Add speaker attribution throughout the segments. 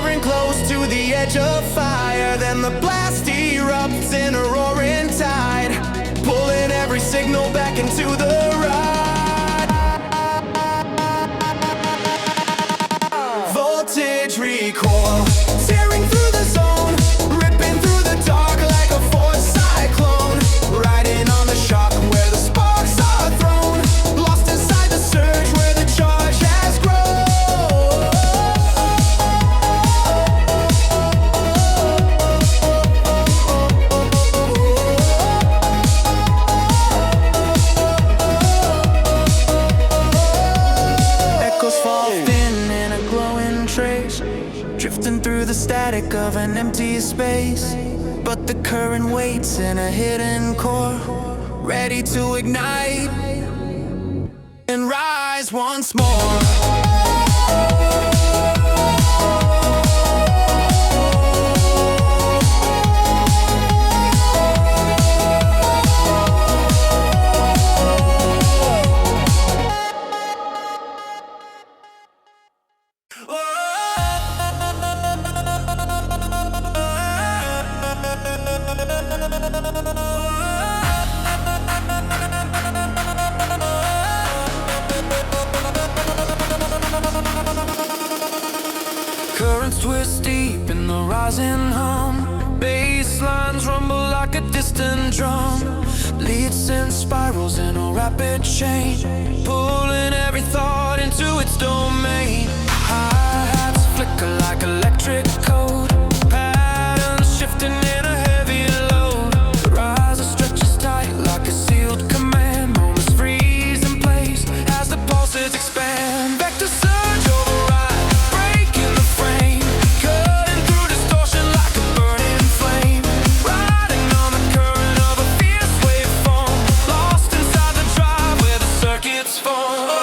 Speaker 1: hovering close to the edge of fire. Then the blast erupts in a roaring tide, pulling every signal back into the ride. Voltage recoil, tearing through the zone, ripping through the dark like a force cyclone, riding on the shock where the sparks are thrown, lost inside the surge where the charge has grown. Echoes fall thin in a glowing trace, drifting through the static of an empty space. But the current waits in a hidden core, ready to ignite and rise once more. Currents twist deep in the rising hum, bass lines rumble like a distant drum, lead synth spirals in a rapid chain, pulling every thought into its domain. Hi-hats flicker like electric code, patterns shifting in a heavy load. The riser stretches tight like a sealed command, moments freeze in place as the pulses expand. Back to surge override, breaking the frame, cutting through distortion like a burning flame, riding on the current of a fierce waveform, lost inside the drive where the circuits form.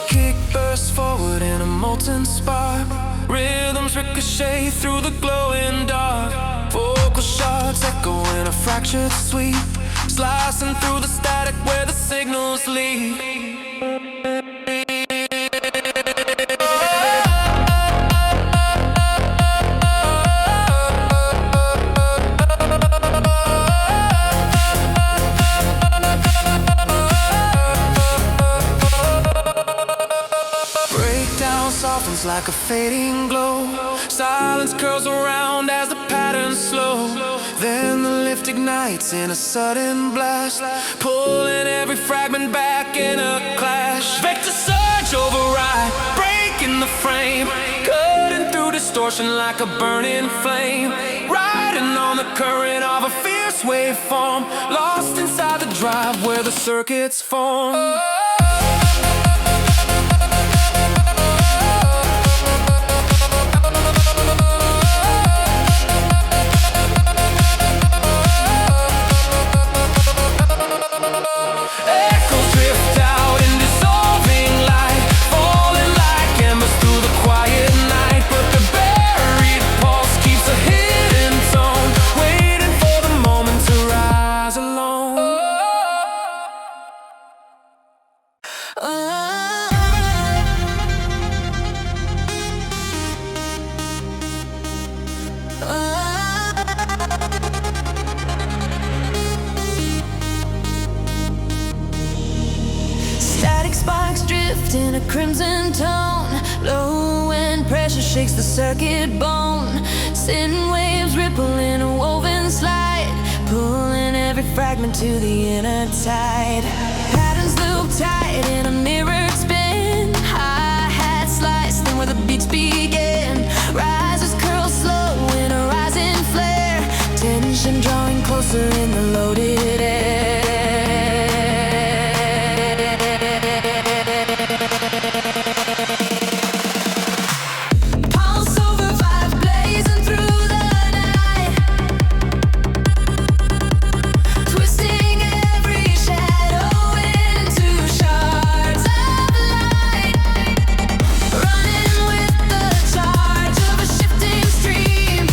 Speaker 1: Kick bursts forward in a molten spark, rhythms ricochet through the glowing dark, vocal shards echo in a fractured sweep, slicing through the static where the signals lead. Breakdown softens like a fading glow, silence curls around as the patterns slow. Then the lift ignites in a sudden blast, pulling every fragment back in a clash. Vector surge override, breaking the frame, cutting through distortion like a burning flame, riding on the current of a fierce waveform, lost inside the drive where the circuits form. Echoes drift out in dissolving light, falling like embers through the quiet night. But the buried pulse keeps a hidden tone, waiting for the moment to rise alone.
Speaker 2: Static sparks drift in a crimson tone, low when pressure shakes the circuit bone. Sin waves ripple in a woven slide, pulling every fragment to the inner tide. Patterns loop tight in a mirrored spin, hi-hat slice, then where the beats begin. Risers curl slow in a rising flare, tension drawing closer in the loaded air. Pulse over vibe blazing through the night, twisting every shadow into shards of light, running with the charge of a shifting stream,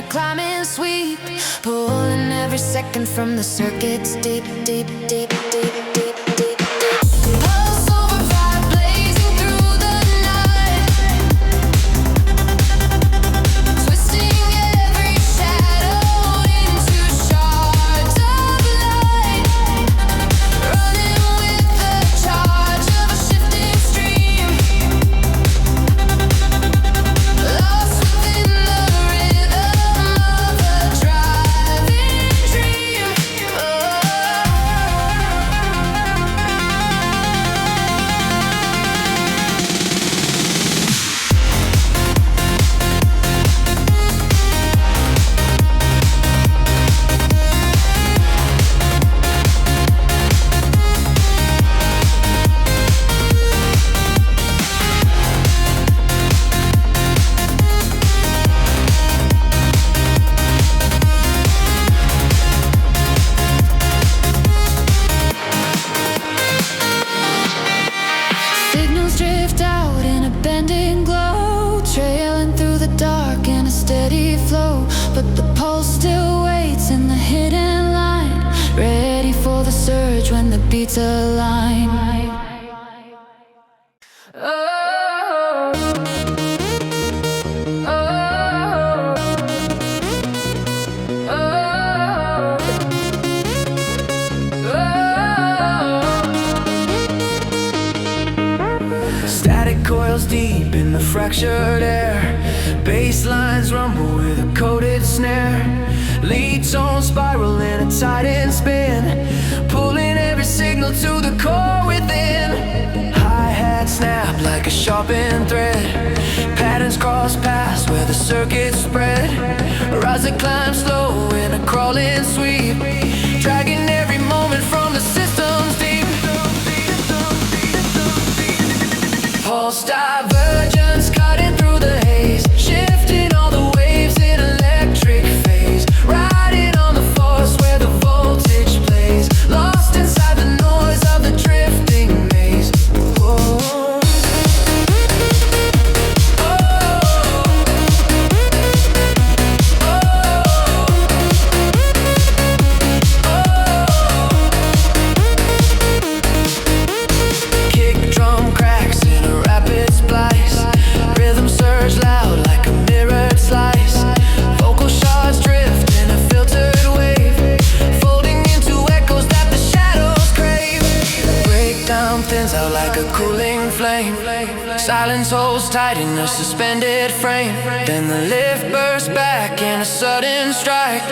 Speaker 2: climbing sweep, pulling every second from the circuits deep, deep, deep, deep, deep, deep, deep. Pulse overdrive blazing through the night, twisting every shadow into shards of light, running with the charge of a shifting stream, lost within the rhythm of a driving dream. Signals drift out in a bending glow, trailing through the dark in a steady flow. But the pulse still waits in the hidden line, ready for the surge when the beats align. Oh, oh,
Speaker 1: Static coils deep in the fractured air, bass lines rumble with a coded snare, lead tones spiral in a tightened spin, pulling every signal to the core within. Hi-hat snap like a sharpened thread, patterns cross paths where the circuits spread, rise and climb slow in a crawling sweep, dragging every moment from the system's deep. Pulse divergence cutting through the haze, shifting all the waves in electric phase, riding on the force where the voltage plays, lost inside the noise of the drifting maze. Whoa. Kick drum cracks in a rapid splice, rhythm surge loud like a mirrored slice, vocal shards drift in a filtered wave, folding into echoes that the shadows crave. Breakdown thins out like a cooling flame, silence holds tight in a suspended frame, then the lift bursts back in a sudden strike,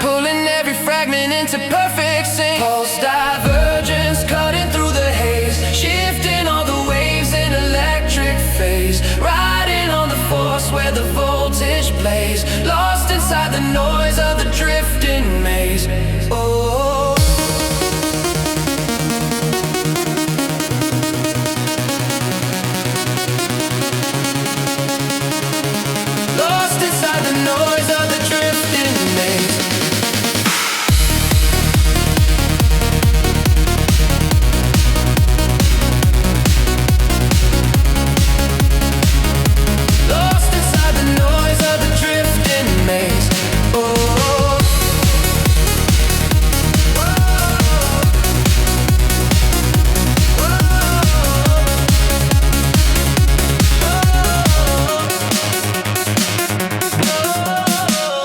Speaker 1: pulling every fragment into perfect sync. Pulse divergence cutting through the haze, shifting all the waves in electric phase, riding on the force where the voltage plays, lost inside the noise of the drifting maze. Oh, lost inside the noise of the drifting maze. Lost inside the noise of the drifting maze. Oh,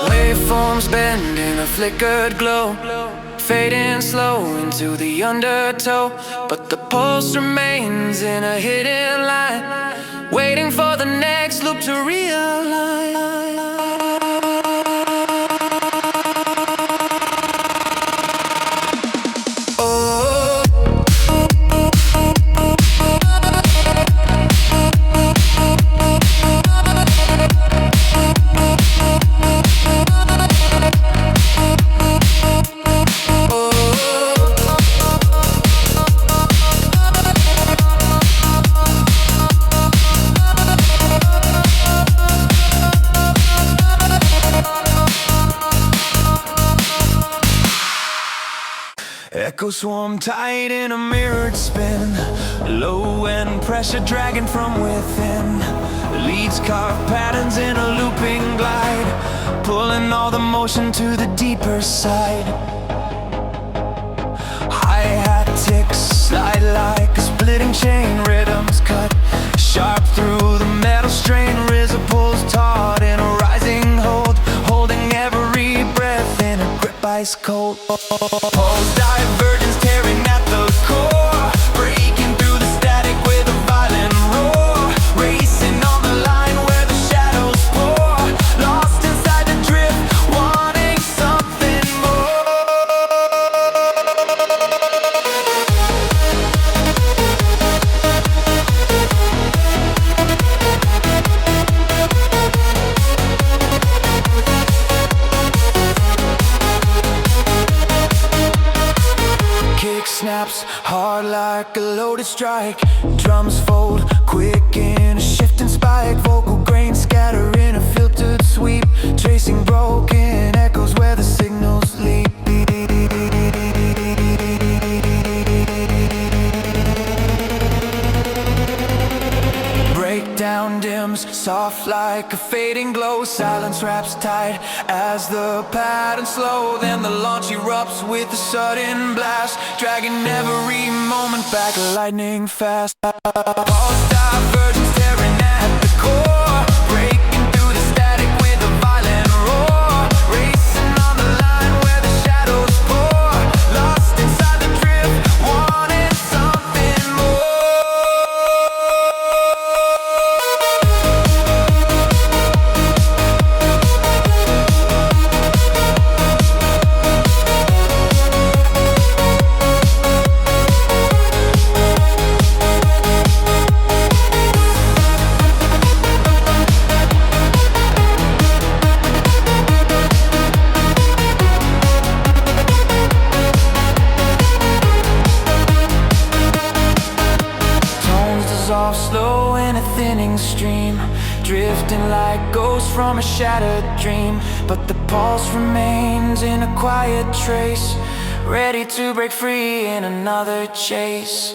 Speaker 1: waveforms bend in a flickered glow, fading slow into the undertow, but the pulse remains in a hidden line, waiting for the next loop to realign. Oh, echoes swarm tight in a mirrored spin, low end pressure dragging from within, Leads carve patterns in a looping glide, pulling all the motion to the deeper side. Hi-hat ticks, slide like a splitting chain. Rhythms cut sharp through the metal strain. RZA pulls taut in a rising hold, holding every breath in a grip ice cold. Pulse divergence tearing at the core, breaking through the static with a violent roar. Racing on the line where the shadows pour, lost inside the drift, wanting something more. Kick snaps hard like a loaded strike. Drums fold quick in a shifting spike. Vocal grains scatter in a filtered sweep, tracing broken echoes where the signals leap. Breakdown dims, soft like a fading glow. Silence wraps tight as the patterns slow. Then the launch erupts with a sudden blast, dragging every moment back lightning fast. Pulse divergence tearing at the core, breaking through the static with a violent roar. Racing on the line where the shadows pour, lost inside the drift, wanting something more. Slow in a thinning stream, drifting like ghosts from a shattered dream. But the pulse remains in a quiet trace, ready to break free in another chase.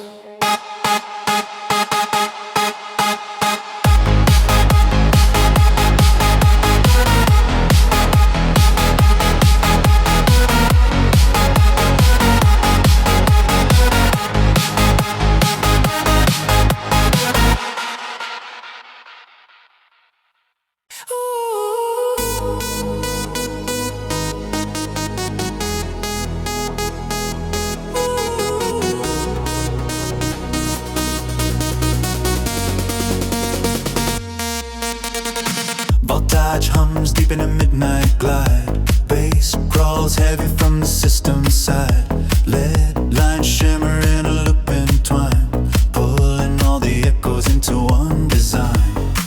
Speaker 3: Voltage hums deep in a midnight glide. Bass crawls heavy from the system side. Lead lines shimmer in a looping twine, pulling all the echoes into one design.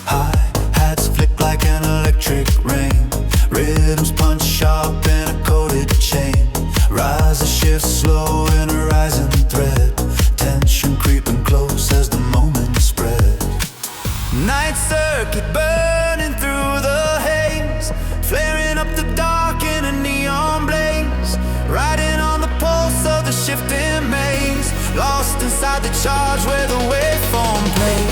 Speaker 3: Hi-hats flick like an electric rain. Rhythms punch sharp in a coated chain. Rise a shift slow in a rising thread. Tension creeping close as the moment spread.
Speaker 1: Night circuit burning through the haze, flaring up the dark in a neon blaze. Riding on the pulse of the shifting maze, lost inside the charge where the waveform plays.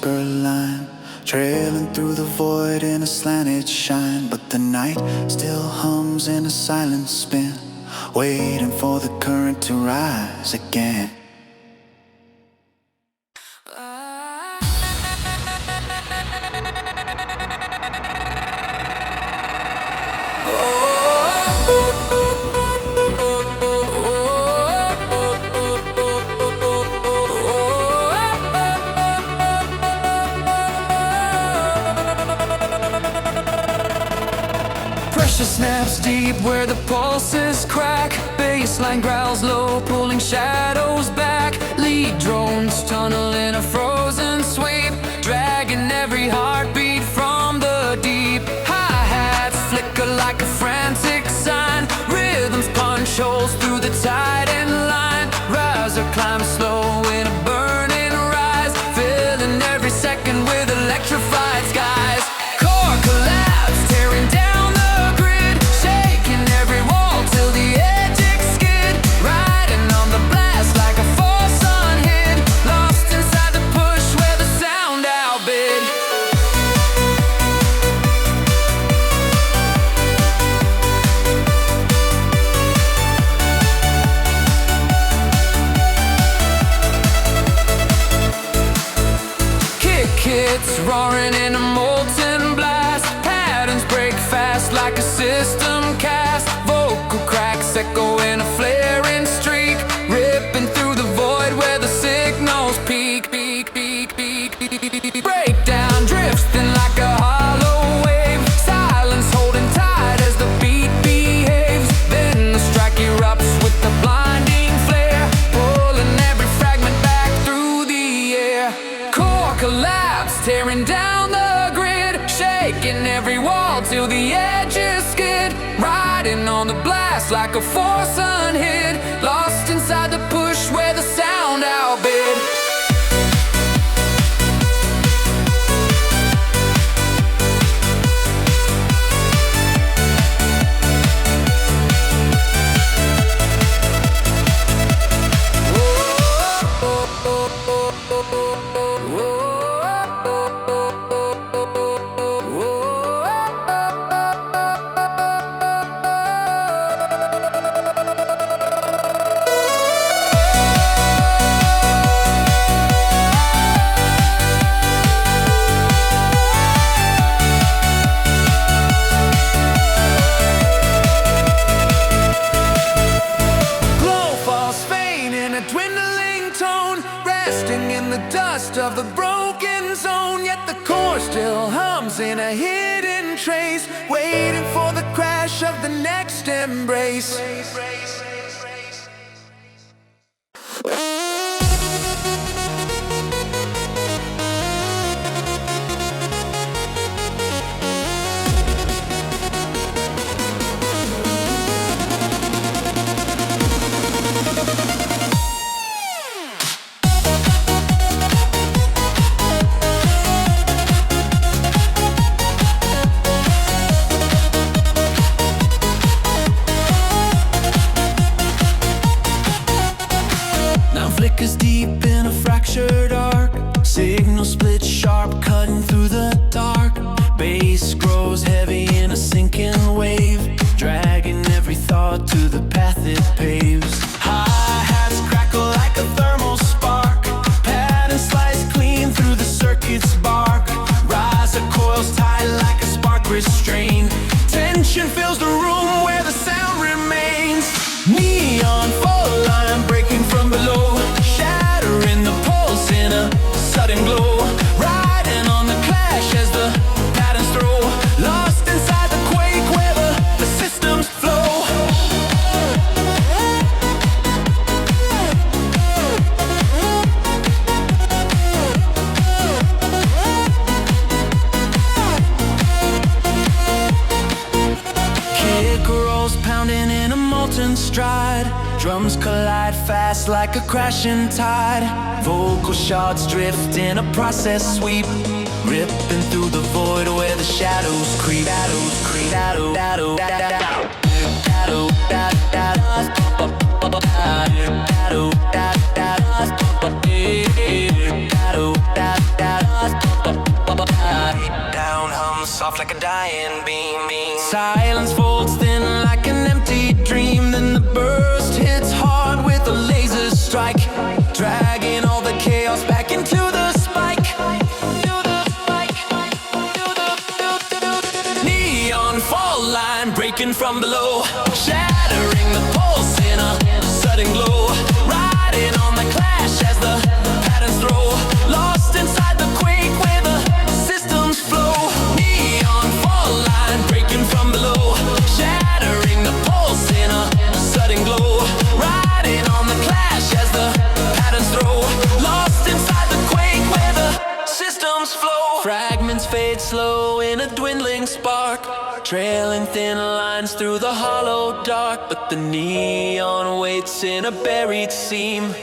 Speaker 3: whisper line, trailing through the void in a slanted shine. But the night still hums in a silent spin, waiting for the current to rise again.
Speaker 1: Pressure snaps deep where the pulses crack. Baseline growls low, pulling shadows back. Lead drones tunnel in a frozen sweep, dragging every heartbeat from the deep. Hi-hats flicker like a frantic sign, rhythms punch holes through the tide and line. Rise or climb slow in a burning rise, filling every second with electrified skies. Core collapse, tearing down the grid, shaking every wall till the edge skid. Riding on the blast like a force unhid, lost inside the push where the sound outbid. Kick hits roaring in a molten blast, patterns break fast like a system cast. Vocal cracks echo in a flaring streak, ripping through the void where the signals peak. Breakdown drifts thin like a hollow wave, silence holding tight as the beat behaves. Then the strike erupts with the blinding flare, pulling every fragment back through the air. Core collapse, tearing down the grid, shaking every wall till the edges skid. Riding on the blast like a force unhid, lost inside the push where the sound outbid. Glow falls faint in a dwindling tone, resting in the dust of the broken zone. Yet the core still hums in a hidden trace, waiting for the crash of the next embrace. Flickers deep in a fractured arc, signal split sharp, cutting through the dark. Bass grows heavy in a sinking wave, dragging every thought to the path it paves. Hi-hats crackle like a thermal spark, pattern slice clean through the circuit's bark. Riser coils tight like a spark restraint, tension fills the room where the sound remains. Neon full line breaking from below, shattering the pulse in a sudden glow. Riding on the clash as the patterns throw, lost inside the quake where the systems flow. Kick rolls pounding in a molten stride, drums collide fast like a crashing tide. Vocal shards drift in a process sweep, ripping through the void where the shadows creep. off like a dying beam. Silence folds thin like an empty dream. Then the burst hits hard with a laser strike, dragging all the chaos back into the spike. Neon fall line breaking from below, shattering the pulse in a sudden glow. Riding on the clash as the patterns throw, lost inside the quake where the systems flow. Neon fall line breaking from below, shattering the pulse in a sudden glow. Riding on the clash as the patterns throw, lost inside the quake where the systems flow. Fragments fade slow in a dwindling spark, trailing thin lines through the hollow dark. But the neon waits in a buried seam,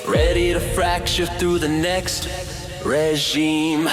Speaker 1: ready to fracture through the next regime.